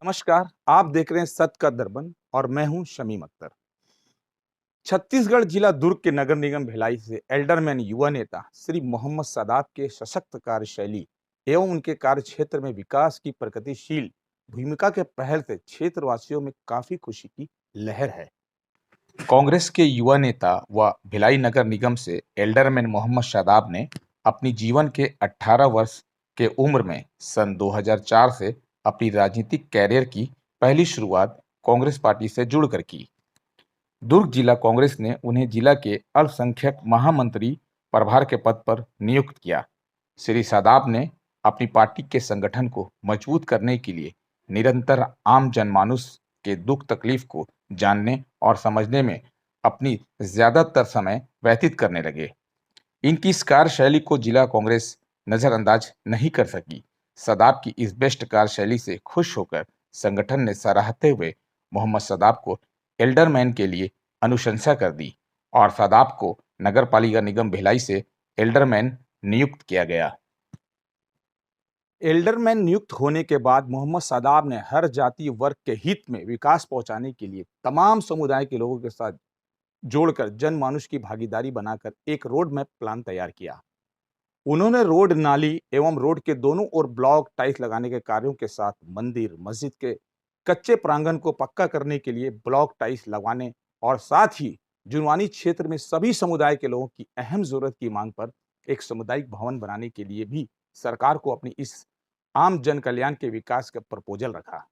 नमस्कार। आप देख रहे हैं सत्य का दर्पण और मैं हूं शमीम अख्तर। छत्तीसगढ़ जिला दुर्ग के नगर निगम भिलाई से एल्डरमैन युवा नेता श्री मोहम्मद सादात के सशक्त कार्यशैली एवं उनके कार्य क्षेत्र में विकास की प्रगतिशील भूमिका के पहल से क्षेत्रवासियों में काफी खुशी की लहर है। कांग्रेस के युवा नेता व भिलाई नगर निगम से एल्डरमैन मोहम्मद शादाब ने अपनी जीवन के 18 वर्ष के उम्र में सन 2004 से अपनी राजनीतिक कैरियर की पहली शुरुआत कांग्रेस पार्टी से जुड़कर की। दुर्ग जिला कांग्रेस ने उन्हें जिला के अल्पसंख्यक महामंत्री प्रभार के पद पर नियुक्त किया। श्री सादाब ने अपनी पार्टी के संगठन को मजबूत करने के लिए निरंतर आम जनमानुस के दुख तकलीफ को जानने और समझने में अपनी ज्यादातर समय व्यतीत करने लगे। इनकी इस कार्यशैली को जिला कांग्रेस नजरअंदाज नहीं कर सकी। सदाब की इस बेस्ट कार्यशैली से खुश होकर संगठन ने सराहते हुए मोहम्मद सदाब को एल्डरमैन के लिए अनुशंसा कर दी और सदाब को नगर पालिका निगम भिलाई से एल्डरमैन नियुक्त किया गया। एल्डरमैन नियुक्त होने के बाद मोहम्मद सादाब ने हर जाति वर्ग के हित में विकास पहुंचाने के लिए तमाम समुदाय के लोगों के साथ जोड़कर जनमानुष की भागीदारी बनाकर एक रोड मैप प्लान तैयार किया। उन्होंने रोड, नाली एवं रोड के दोनों ओर ब्लॉक टाइल्स लगाने के कार्यों के साथ मंदिर, मस्जिद के कच्चे प्रांगण को पक्का करने के लिए ब्लॉक टाइल्स लगवाने और साथ ही जुनवानी क्षेत्र में सभी समुदाय के लोगों की अहम जरूरत की मांग पर एक सामुदायिक भवन बनाने के लिए भी सरकार को अपनी इस आम जन कल्याण के विकास का प्रपोजल रखा।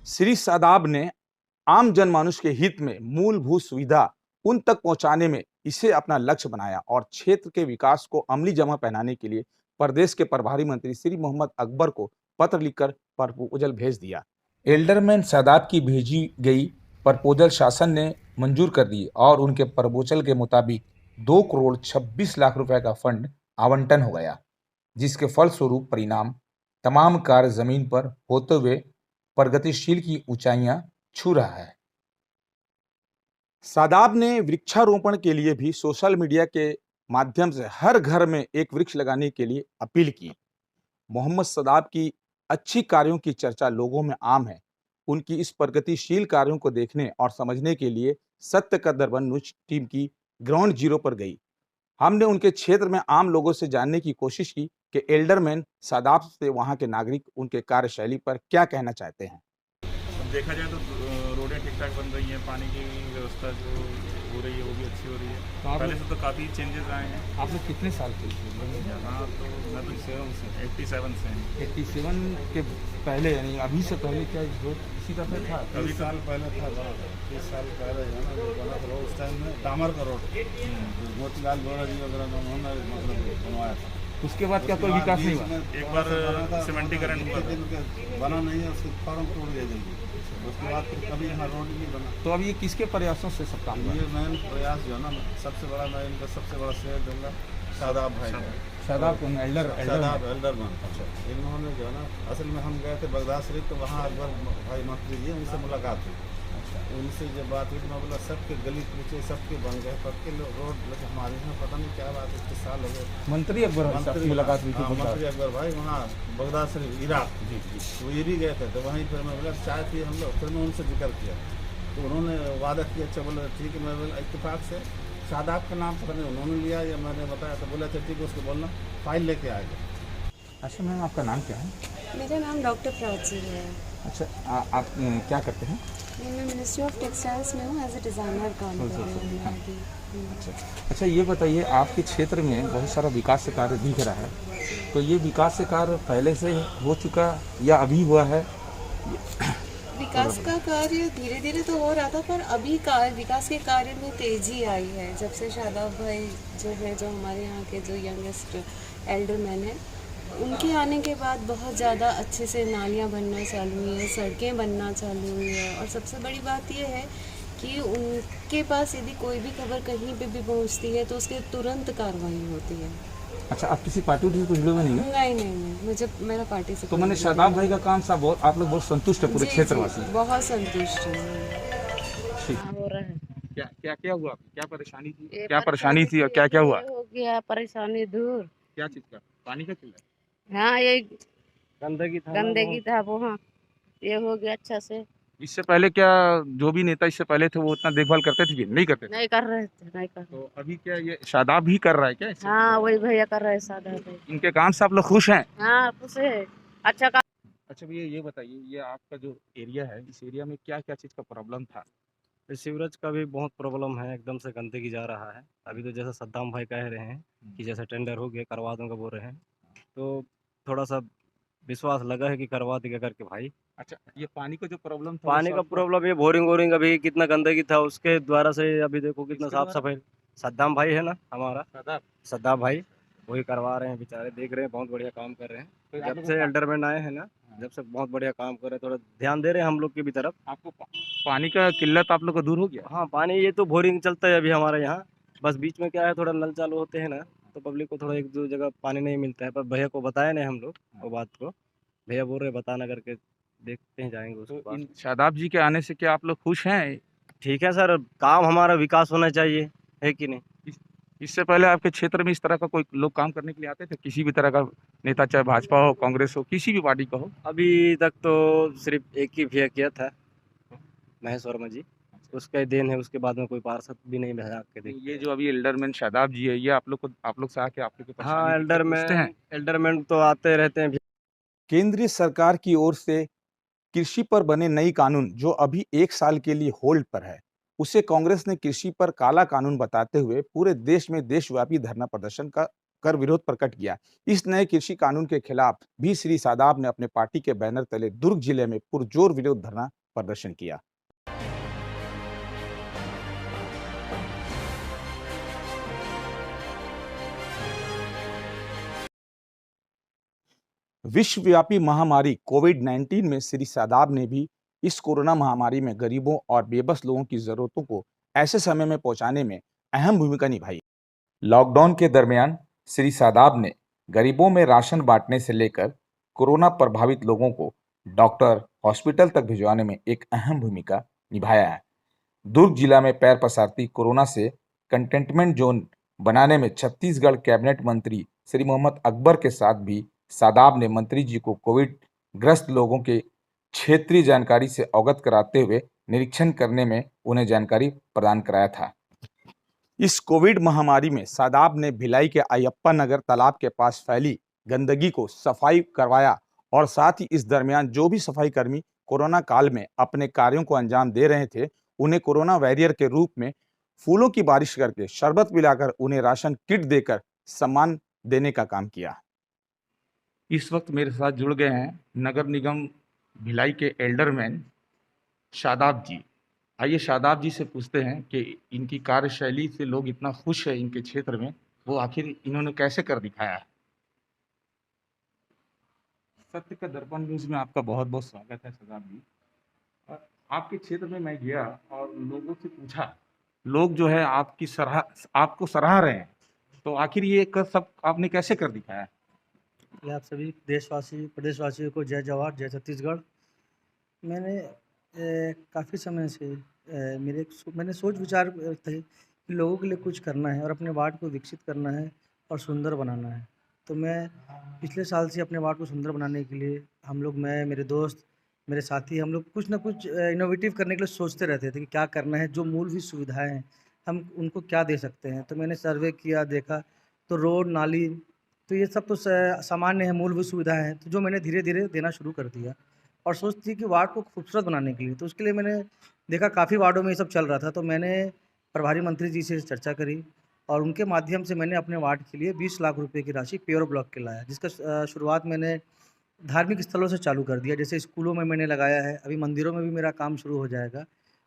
श्री सादाब ने आम जनमानुष के हित में मूलभूत सुविधा उन तक पहुंचाने में इसे अपना लक्ष्य बनाया और क्षेत्र के विकास को अमली जमा पहनाने के लिए प्रदेश के प्रभारी मंत्री श्री मोहम्मद अकबर को पत्र लिखकर प्रपोजल भेज दिया। एल्डरमैन सादाब की भेजी गई प्रपोजल शासन ने मंजूर कर दी और उनके प्रपोजल के मुताबिक 2 करोड़ 26 लाख रुपए का फंड आवंटन हो गया, जिसके फलस्वरूप परिणाम तमाम कार्य जमीन पर होते हुए प्रगतिशील की ऊंचाइयां छू रहा है। सादाब ने वृक्षारोपण के लिए भी सोशल मीडिया के माध्यम से हर घर में एक वृक्ष लगाने के लिए अपील की। मोहम्मद सादाब की अच्छी कार्यों की चर्चा लोगों में आम है। उनकी इस प्रगतिशील कार्यों को देखने और समझने के लिए सत्य का दर्पण न्यूज टीम की ग्राउंड जीरो पर गई। हमने उनके क्षेत्र में आम लोगों से जानने की कोशिश की कि एल्डरमैन सादाब से वहां के नागरिक उनके कार्यशैली पर क्या कहना चाहते हैं। देखा जाए तो रोडें ठीक ठाक बन रही हैं, पानी की व्यवस्था जो हो रही है वो भी अच्छी हो रही है। पहले से तो काफ़ी चेंजेस आए हैं। आप लोग कितने साल के हाँ, तो मैं तो 87 से हैं। 87 के पहले यानी अभी से पहले क्या रोड इसी तरह से था? अभी साल पहले था, 30 साल पहले जो है ना जो बना था उस टाइम में डामर का रोड मोतीलाल वोरा जी वगैरह उन्होंने मतलब बनवाया था। उसके बाद क्या कोई विकास नहीं हुआ? एक बार सीमेंटीकरण हुआ बना नहीं है, उसके फॉर्म तोड़ दिया जल्दी। उसके बाद फिर कभी यहाँ रोड नहीं बना। तो अब ये किसके प्रयासों से सब काम हुआ? ये मेन प्रयास जो है ना सबसे बड़ा, मैं इनका सबसे बड़ा श्रेय दूंगा शादाब भाई को। शादाब एल्डरमैन। अच्छा, इन्होंने जो है ना असल में हम गए थे बगदाद शरीफ, तो वहाँ अकबर भाई मंत्री जी उनसे मुलाकात हुई। उनसे जब बात हुई तो मैं बोला सबके गली कूचे सबके बन गए पक्के रोड, लेकिन हमारे यहाँ पता नहीं क्या बात है, इतने साल हो गए। मंत्री अकबर की मुलाकात हुई थी? मंत्री अकबर भाई वहाँ बगदाद शरीफ इराक तो ये भी गए थे, तो वहीं पर मैं बोला चाय थी हम लोग, फिर मैं उनसे जिक्र किया तो उन्होंने वादा किया। अच्छा बोला ठीक है, मैं बोला इत्तेफाक से शादाब का नाम पता नहीं उन्होंने लिया या मैंने बताया, तो बोला अच्छा ठीक है उसको बोलना फाइल लेके आएगा। अच्छा मैम, आपका नाम क्या है? मेरा नाम डॉक्टर प्राची है। अच्छा, आप क्या करते हैं? मैं मिनिस्ट्री ऑफ टेक्सटाइल्स में हूँ, एज ए डिज़ाइनर काम कर अच्छा, रही हूँ हाँ। मैं अभी। अच्छा। अच्छा, ये बताइए, आपके क्षेत्र में बहुत सारा विकास का कार्य दिख रहा है, तो ये विकास का कार्य पहले से हो चुका या अभी हुआ है? थोड़ा विकास का बताइए। कार्य धीरे धीरे तो हो रहा था, पर अभी विकास के कार्य में तेज़ी आई है जब से शादाब भाई जो है, जो हमारे यहाँ के जो यंगेस्ट एल्डर मैन हैं, उनके आने के बाद बहुत ज़्यादा अच्छे से नालियाँ बनना चालू हुई हैं, सड़कें बनना चालू हुई है। और सबसे बड़ी बात यह है कि उनके पास यदि कोई भी खबर कहीं पे भी पहुंचती है तो उसके तुरंत कार्रवाई होती है। अच्छा, आप किसी पार्टी उर्टी से कुछ जुड़े हुए नहीं हैं? नहीं नहीं नहीं, मुझे मेरा पार्टी से तो कोई मैंने लेना शादाब देना भाई का काम साहब, बहुत आप लोग बहुत संतुष्ट है पूरे नहीं। जी क्षेत्रवासी? जी, बहुत संतुष्ट हूँ। ठीक। हाँ हो रहा है। क्या क्या क्या हुआ? क्या परेशानी थी? ये क्या परेशानी परेशानी थी और थी क्या अभी क्या ये हुआ? हो गया परेशानी दूर। क्या चीज का? पानी का चूल्हा? हाँ ये गंदगी था ना गंदगी बहुत। था वो, हाँ ये हो गया अच्छा से। इससे पहले क्या जो भी नेता इससे पहले थे वो उतना देखभाल करते थे कि नहीं करते थे? नहीं कर रहे थे, नहीं कर रहे। तो अभी क्या ये शादाब ही कर रहा है क्या इससे? हाँ वही भैया कर रहे सादा भाई। इनके काम से आप लोग खुश हैं? हाँ खुश है, अच्छा काम। अच्छा भैया, ये बताइए, ये आपका जो एरिया है, इस एरिया में क्या क्या चीज का प्रॉब्लम था? सीवरेज का भी बहुत प्रॉब्लम है, एकदम से गंदगी जा रहा है। अभी तो जैसा सद्दाम भाई कह रहे हैं कि जैसे टेंडर हो गया करवा दूंगा बोल रहे हैं, तो थोड़ा सा विश्वास लगा है कि करवा देगा करके भाई। अच्छा, ये पानी का जो प्रॉब्लम था वो पानी का सॉल्व हुआ? प्रॉब्लम ये बोरिंग वोरिंग अभी कितना गंदगी था उसके द्वारा से अभी देखो कितना किसके साफ द्वारा? सफाई। सद्दाम भाई है ना हमारा, शादाब? सद्दाम भाई वही करवा रहे हैं, बेचारे देख रहे हैं बहुत बढ़िया काम कर रहे हैं। तो आप जब लोग से को एल्डरमैन आए हैं ना, जब से बहुत बढ़िया काम कर रहे हैं, थोड़ा ध्यान दे रहे हैं हम लोग की भी तरफ। आपको पानी का किल्लत आप लोग का दूर हो गया? हाँ पानी ये तो बोरिंग चलता है अभी हमारे यहाँ। बस बीच में क्या है, थोड़ा नल चालू होते हैं ना, तो पब्लिक को थोड़ा एक दो जगह पानी नहीं मिलता है, पर भैया को बताया नहीं हम लोग वो बात को। भैया बोल रहे बताना करके, देखते हैं जाएंगे उसके तो पास। इन शादाब जी के आने से क्या आप लोग खुश हैं? ठीक है सर, काम हमारा विकास होना चाहिए, है कि नहीं। इस, इससे पहले आपके क्षेत्र में इस तरह का कोई लोग काम करने के लिए आते थे, किसी भी तरह का नेता, चाहे भाजपा हो, कांग्रेस हो, किसी भी पार्टी का हो? अभी तक तो सिर्फ एक ही भैया किया था, महेश वर्मा जी, उसका ही देन है। उसके बाद में कोई पार्षद भी नहीं भेजा के तो देख। ये जो अभी एल्डरमैन शादाब जी है, ये आप लोग से आके आप लोग की हाँ परेशानी दिक्कत पूछते हैं? एल्डरमैन तो आते रहते हैं। केंद्रीय सरकार की ओर से कृषि पर बने नई कानून जो अभी 1 साल के लिए होल्ड पर है, उसे कांग्रेस ने कृषि पर काला कानून बताते हुए पूरे देश में देशव्यापी धरना प्रदर्शन का कर विरोध प्रकट किया। इस नए कृषि कानून के खिलाफ भी श्री सादाब ने अपने पार्टी के बैनर तले दुर्ग जिले में पुरजोर विरोध धरना प्रदर्शन किया। विश्वव्यापी महामारी कोविड-19 में श्री सादाब ने भी इस कोरोना महामारी में गरीबों और बेबस लोगों की जरूरतों को ऐसे समय में पहुंचाने में अहम भूमिका निभाई। लॉकडाउन के दरमियान श्री सादाब ने गरीबों में राशन बांटने से लेकर कोरोना प्रभावित लोगों को डॉक्टर, हॉस्पिटल तक भिजवाने में एक अहम भूमिका निभाया है। दुर्ग जिला में पैर पसारती कोरोना से कंटेनमेंट जोन बनाने में छत्तीसगढ़ कैबिनेट मंत्री श्री मोहम्मद अकबर के साथ भी सादाब ने मंत्री जी को कोविड ग्रस्त लोगों के क्षेत्रीय जानकारी से अवगत कराते हुए निरीक्षण करने में उन्हें जानकारी प्रदान कराया था। इस कोविड महामारी में सादाब ने भिलाई के अयप्पा नगर तालाब के पास फैली गंदगी को सफाई करवाया और साथ ही इस दरमियान जो भी सफाई कर्मी कोरोना काल में अपने कार्यों को अंजाम दे रहे थे, उन्हें कोरोना वॉरियर के रूप में फूलों की बारिश करके, शरबत पिलाकर, उन्हें राशन किट देकर सम्मान देने का काम किया। इस वक्त मेरे साथ जुड़ गए हैं नगर निगम भिलाई के एल्डरमैन शादाब जी। आइए शादाब जी से पूछते हैं कि इनकी कार्यशैली से लोग इतना खुश है इनके क्षेत्र में, वो आखिर इन्होंने कैसे कर दिखाया है। सत्य का दर्पण न्यूज में आपका बहुत बहुत स्वागत है शादाब जी। आपके क्षेत्र में मैं गया और लोगों से पूछा, लोग जो है आपको सराह रहे हैं, तो आखिर ये सब आपने कैसे कर दिखाया? ये आप सभी देशवासी प्रदेशवासियों को जय जवाहर, जय छत्तीसगढ़। मैंने काफ़ी समय से मैंने सोच विचार थे कि लोगों के लिए कुछ करना है और अपने वार्ड को विकसित करना है और सुंदर बनाना है। तो मैं पिछले साल से अपने वार्ड को सुंदर बनाने के लिए मैं, मेरे दोस्त, मेरे साथी, हम लोग कुछ ना कुछ इनोवेटिव करने के लिए सोचते रहते थे कि क्या करना है, जो मूलभूत सुविधाएँ हैं, हम उनको क्या दे सकते हैं। तो मैंने सर्वे किया, देखा, तो रोड, नाली, तो ये सब तो सामान्य है, मूलभूत सुविधाएं हैं, तो जो मैंने धीरे धीरे देना शुरू कर दिया। और सोच थी कि वार्ड को खूबसूरत बनाने के लिए, तो उसके लिए मैंने देखा काफ़ी वार्डों में ये सब चल रहा था, तो मैंने प्रभारी मंत्री जी से चर्चा करी और उनके माध्यम से मैंने अपने वार्ड के लिए 20 लाख रुपए की राशि पेवर ब्लॉक के लाया, जिसका शुरुआत मैंने धार्मिक स्थलों से चालू कर दिया। जैसे स्कूलों में मैंने लगाया है, अभी मंदिरों में भी मेरा काम शुरू हो जाएगा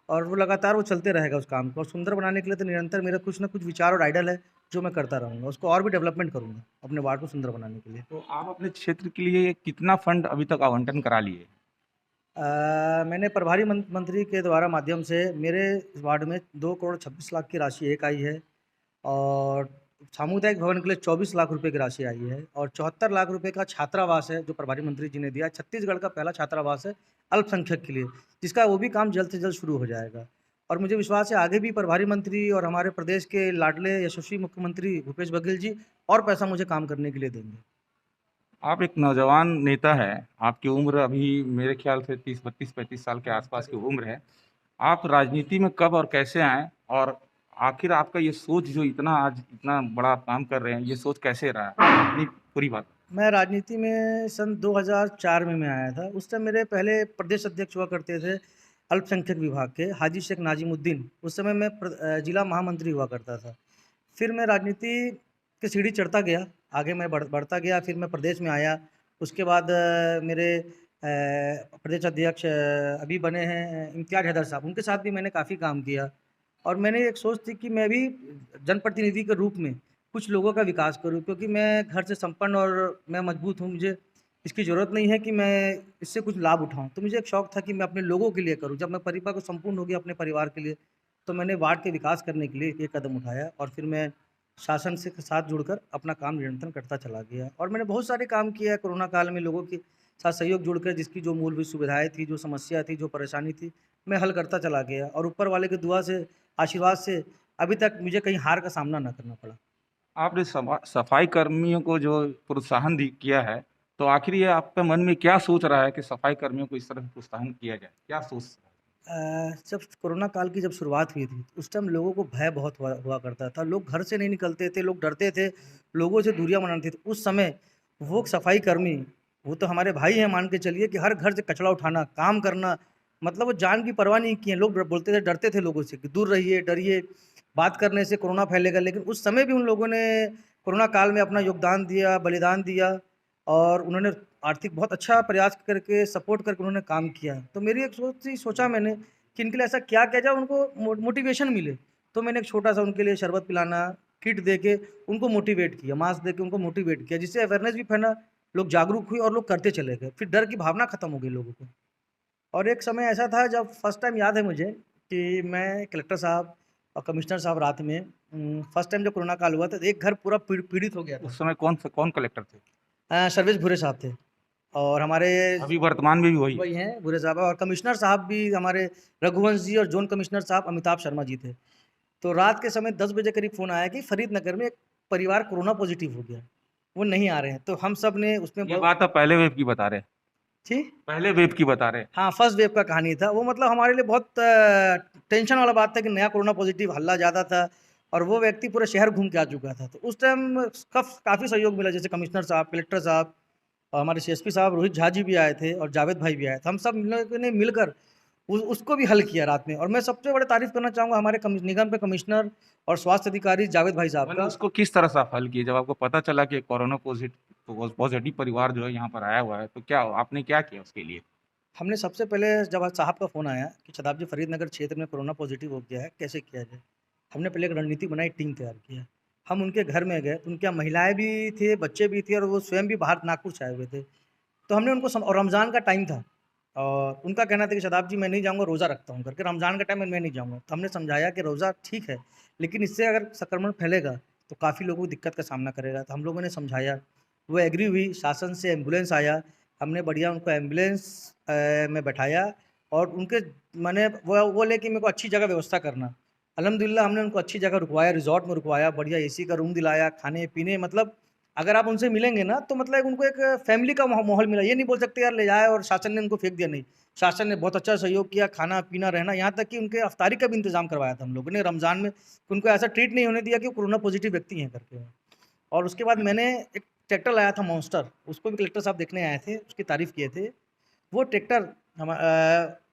और वो लगातार वो चलते रहेगा उस काम को। और सुंदर बनाने के लिए तो निरंतर मेरा कुछ ना कुछ विचार और आइडल है, जो मैं करता रहूँगा। उसको और भी डेवलपमेंट करूँगा अपने वार्ड को सुंदर बनाने के लिए। तो आप अपने क्षेत्र के लिए कितना फंड अभी तक आवंटन करा लिए? मैंने प्रभारी मंत्री के द्वारा माध्यम से मेरे वार्ड में 2 करोड़ 26 लाख की राशि एक आई है और सामुदायिक भवन के लिए 24 लाख रुपए की राशि आई है और 74 लाख रुपए का छात्रावास है, जो प्रभारी मंत्री जी ने दिया। छत्तीसगढ़ का पहला छात्रावास है अल्पसंख्यक के लिए, जिसका वो भी काम जल्द से जल्द शुरू हो जाएगा। और मुझे विश्वास है आगे भी प्रभारी मंत्री और हमारे प्रदेश के लाडले यशस्वी मुख्यमंत्री भूपेश बघेल जी और पैसा मुझे काम करने के लिए देंगे। आप एक नौजवान नेता हैं, आपकी उम्र अभी मेरे ख्याल से 30, 32, 35 साल के आसपास की उम्र है। आप राजनीति में कब और कैसे आए और आखिर आपका ये सोच जो आज इतना बड़ा आप काम कर रहे हैं, ये सोच कैसे रहा? अपनी पूरी बात। मैं राजनीति में सन 2004 में मैं आया था। उस टाइम मेरे पहले प्रदेश अध्यक्ष हुआ करते थे अल्पसंख्यक विभाग के हाजी शेख नाजिमुद्दीन। उस समय मैं जिला महामंत्री हुआ करता था। फिर मैं राजनीति की सीढ़ी चढ़ता गया, आगे मैं बढ़ता गया। फिर मैं प्रदेश में आया। उसके बाद मेरे प्रदेश अध्यक्ष अभी बने हैं इम्तियाज़ हैदर साहब, उनके साथ भी मैंने काफ़ी काम किया। और मैंने एक सोच थी कि मैं भी जनप्रतिनिधि के रूप में कुछ लोगों का विकास करूं, क्योंकि मैं घर से संपन्न और मैं मजबूत हूं। मुझे इसकी ज़रूरत नहीं है कि मैं इससे कुछ लाभ उठाऊं। तो मुझे एक शौक़ था कि मैं अपने लोगों के लिए करूं। जब मैं परिवार को संपूर्ण हो गया अपने परिवार के लिए, तो मैंने वार्ड के विकास करने के लिए एक कदम उठाया और फिर मैं शासन से साथ जुड़कर अपना काम निरंतर करता चला गया। और मैंने बहुत सारे काम किया कोरोना काल में, लोगों के साथ सहयोग जुड़कर, जिसकी जो मूलभूत सुविधाएँ थी, जो समस्या थी, जो परेशानी थी, मैं हल करता चला गया। और ऊपर वाले की दुआ से, आशीर्वाद से अभी तक मुझे कहीं हार का सामना ना करना पड़ा। आपने सफाई कर्मियों को जो प्रोत्साहन किया है, तो आखिर ये आपके मन में क्या सोच रहा है कि सफाई कर्मियों को इस तरह प्रोत्साहन किया जाए? क्या सोच? जब कोरोना काल की जब शुरुआत हुई थी, उस टाइम लोगों को भय बहुत हुआ करता था। लोग घर से नहीं निकलते थे, लोग डरते थे, लोगों से दूरियां बनाते थे। उस समय वो सफाई कर्मी, वो तो हमारे भाई हैं, मान के चलिए कि हर घर से कचरा उठाना, काम करना, मतलब वो जान की परवाह नहीं किए। लोग बोलते थे, डरते थे लोगों से कि दूर रहिए, डरिए, बात करने से कोरोना फैलेगा। लेकिन उस समय भी उन लोगों ने कोरोना काल में अपना योगदान दिया, बलिदान दिया और उन्होंने आर्थिक बहुत अच्छा प्रयास करके, सपोर्ट करके उन्होंने काम किया। तो मेरी एक सोचा मैंने कि इनके लिए ऐसा क्या किया जाए उनको मोटिवेशन मिले। तो मैंने एक छोटा सा उनके लिए शरबत पिलाना, किट दे के उनको मोटिवेट किया, मास्क दे के उनको मोटिवेट किया, जिससे अवेयरनेस भी फैला, लोग जागरूक हुए और लोग करते चले गए। फिर डर की भावना खत्म हो गई लोगों को। और एक समय ऐसा था जब फर्स्ट टाइम, याद है मुझे, कि मैं कलेक्टर साहब और कमिश्नर साहब रात में फर्स्ट टाइम जब कोरोना काल हुआ था, एक घर पूरा पीड़ित हो गया था। उस समय कौन कलेक्टर थे? सर्वेश भूरे साहब थे और हमारे अभी वर्तमान में भी वही? वही हैं, भूरे साहब। और कमिश्नर साहब भी हमारे रघुवंश जी और जोन कमिश्नर साहब अमिताभ शर्मा जी थे। तो रात के समय 10 बजे करीब फ़ोन आया कि फरीदनगर में एक परिवार कोरोना पॉजिटिव हो गया, वो नहीं आ रहे हैं। तो हम सब ने उसमें ये बात आप पहले वेव की बता रहे हैं? थी, पहले वेव की बता रहे हैं? हाँ, फर्स्ट वेव का कहानी था वो। मतलब हमारे लिए बहुत टेंशन वाला बात था कि नया कोरोना पॉजिटिव, हल्ला ज़्यादा था और वो व्यक्ति पूरे शहर घूम के आ चुका था। तो उस टाइम काफ़ी सहयोग मिला, जैसे कमिश्नर साहब, कलेक्टर साहब और हमारे सीएसपी साहब रोहित झा जी भी आए थे और जावेद भाई भी आए थे। हम सब लोगों ने मिलकर उसको भी हल किया रात में। और मैं सबसे बड़े तारीफ़ करना चाहूँगा हमारे निगम के कमिश्नर और स्वास्थ्य अधिकारी जावेद भाई साहब का। उसको किस तरह से आप हल किए? जब आपको पता चला कि कोरोना पॉजिटिव परिवार जो है यहाँ पर आया हुआ है, तो क्या आपने क्या किया उसके लिए? हमने सबसे पहले, जब साहब का फ़ोन आया कि शदाब जी फरीदनगर क्षेत्र में कोरोना पॉजिटिव हो गया है, कैसे किया जाए, हमने पहले एक रणनीति बनाई, टीम तैयार किया। हम उनके घर में गए, उनके यहाँ महिलाएं भी थे, बच्चे भी थे और वो स्वयं भी बाहर नागपुर से आए हुए थे। तो हमने उनको और रमज़ान का टाइम था और उनका कहना था कि शदाब जी मैं नहीं जाऊँगा, रोज़ा रखता हूँ करके, रमज़ान का टाइम में मैं नहीं जाऊँगा। तो हमने समझाया कि रोज़ा ठीक है, लेकिन इससे अगर संक्रमण फैलेगा तो काफ़ी लोगों को दिक्कत का सामना करेगा। तो हम लोगों ने समझाया, वो एग्री हुई। शासन से एम्बुलेंस आया, हमने बढ़िया उनको एम्बुलेंस में बैठाया और उनके मैंने वो लेके मेरे को अच्छी जगह व्यवस्था करना। अल्हम्दुलिल्लाह हमने उनको अच्छी जगह रुकवाया, रिज़ॉर्ट में रुकवाया, बढ़िया एसी का रूम दिलाया, खाने-पीने, मतलब अगर आप उनसे मिलेंगे ना तो मतलब उनको एक फैमिली का माहौल मिला। ये नहीं बोल सकते यार ले जाए और शासन ने उनको फेंक दिया, नहीं। शासन ने बहुत अच्छा सहयोग किया, खाना-पीना, रहना, यहाँ तक कि उनके अफ्तारी का भी इंतज़ाम करवाया था हम लोगों ने रमज़ान में। उनको ऐसा ट्रीट नहीं होने दिया कि वो कोरोना पॉजिटिव व्यक्ति हैं करके। और उसके बाद मैंने एक ट्रैक्टर लाया था मॉन्स्टर, उसको भी कलेक्टर साहब देखने आए थे, उसकी तारीफ़ किए थे। वो ट्रैक्टर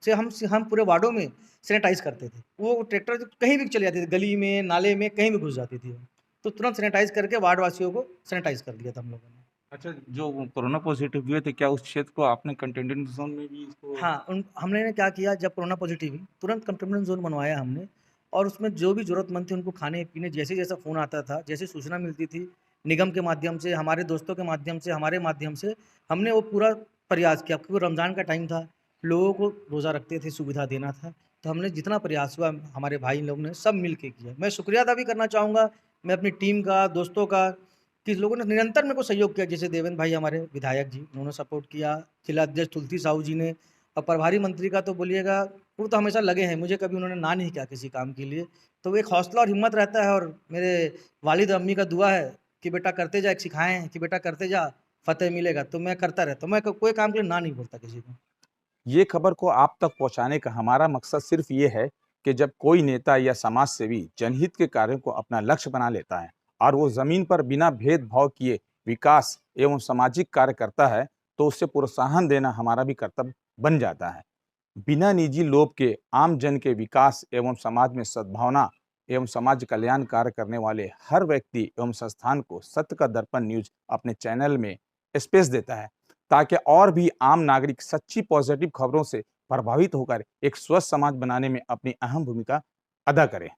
से हम पूरे वार्डों में सैनिटाइज़ करते थे। वो ट्रैक्टर जो कहीं भी चली जाती थी, गली में, नाले में, कहीं भी घुस जाती थी वो। तो तुरंत सैनिटाइज़ करके वार्ड वासियों को सैनिटाइज़ कर दिया था हम लोगों ने। अच्छा, जो कोरोना पॉजिटिव हुए थे, क्या उस क्षेत्र को आपने कंटेनमेंट जोन में भी इसको? हाँ, हमने क्या किया, जब कोरोना पॉज़िटिव हुई, तुरंत कंटेनमेंट ज़ोन बनवाया हमने और उसमें जो भी ज़रूरतमंद थे उनको खाने-पीने जैसे-जैसा फ़ोन आता था, जैसे सूचना मिलती थी, निगम के माध्यम से, हमारे दोस्तों के माध्यम से, हमारे माध्यम से, हमने वो पूरा प्रयास किया क्योंकि रमज़ान का टाइम था, लोगों को रोज़ा रखते थे, सुविधा देना था। तो हमने जितना प्रयास हुआ हमारे भाई लोग ने सब मिल के किया। मैं शुक्रिया अदा भी करना चाहूँगा, मैं अपनी टीम का, दोस्तों का, कि लोगों ने निरंतर मेरे को सहयोग किया। जैसे देवेंद्र भाई हमारे विधायक जी, उन्होंने सपोर्ट किया, जिला अध्यक्ष तुलसी साहू जी ने और प्रभारी मंत्री का तो बोलिएगा, वो तो हमेशा लगे हैं, मुझे कभी उन्होंने ना नहीं किया किसी काम के लिए। तो वो एक हौसला और हिम्मत रहता है और मेरे वालिद अम्मी का दुआ है कि बेटा करते जा, एक सिखाए हैं कि बेटा करते जा, फ़तेह मिलेगा। तो मैं करता रहता हूँ, मैं कोई काम के लिए ना नहीं बोलता किसी को। ये खबर को आप तक पहुंचाने का हमारा मकसद सिर्फ ये है कि जब कोई नेता या समाज सेवी जनहित के कार्यों को अपना लक्ष्य बना लेता है और वो जमीन पर बिना भेदभाव किए विकास एवं सामाजिक कार्य करता है, तो उससे प्रोत्साहन देना हमारा भी कर्तव्य बन जाता है। बिना निजी लोभ के आम जन के विकास एवं समाज में सद्भावना एवं समाज कल्याण कार्य करने वाले हर व्यक्ति एवं संस्थान को सत्य का दर्पण न्यूज अपने चैनल में स्पेस देता है, ताकि और भी आम नागरिक सच्ची पॉजिटिव खबरों से प्रभावित होकर एक स्वस्थ समाज बनाने में अपनी अहम भूमिका अदा करें।